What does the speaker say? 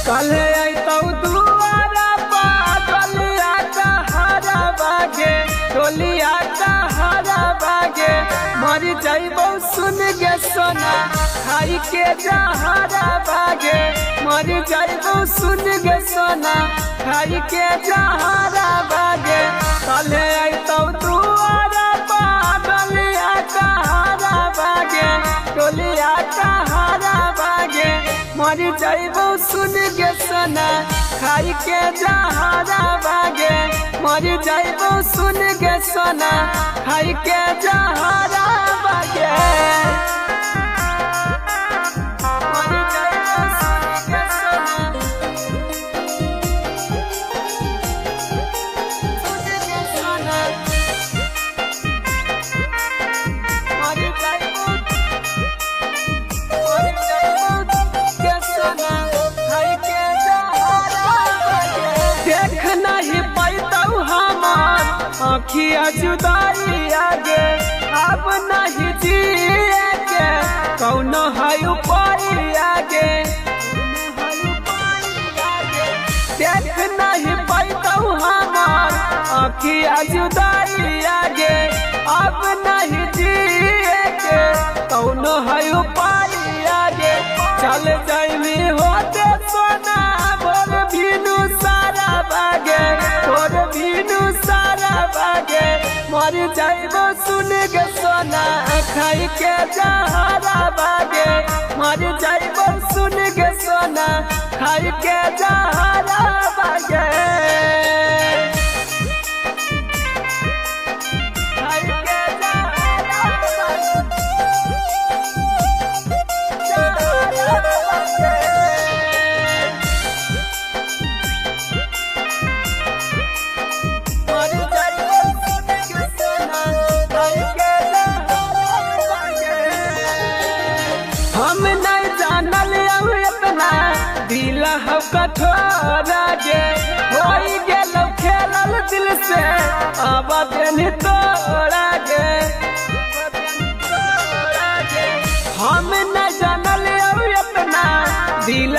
काले आइतौ दुआरा पा डोलिया का हरा बागे, डोलिया का हरा बागे। मर जाइबौ सुन गे सोना खाई के जहरा बागे, मर जाइबौ सुन गे सोना खाई के जहरा बागे। काले आइतौ दुआरा पा डोलिया का हरा बागे, डोलिया का हरा बागे। मर जाइबौ सुन गे सोना खाई के जहरा बागे, मर जाइबौ सुन गे सोना खाई के जहरा बागे। मर जाइबौ सुन गे सोना, सुन गे सोना। मर जाइबौ देख नहीं पैतौ हमार आँखिया जुदाई आगे, अब नहीं जिए के कौनो है उपाय आगे। देख नहीं पैतौ हमार आँखिया जुदाई आगे, अब नहीं जिए के कौनो है उपाय आगे। चल जाइमी होते सोना भोर भीनु सारा बागे, भोर भीनु सारा बागे। मर जाइबौ सुन गे सोना खाई के जहरा बागे, मर जाइबौ सुन गे सोना खाई के जहरा बागे। खाई के जहरा बागे, हम नहीं जानल इतना दिल हम कठोरा गे, होई गेलौ खेलल दिल से अब देनी तोरा गे। हम नहीं जानल इतना दिल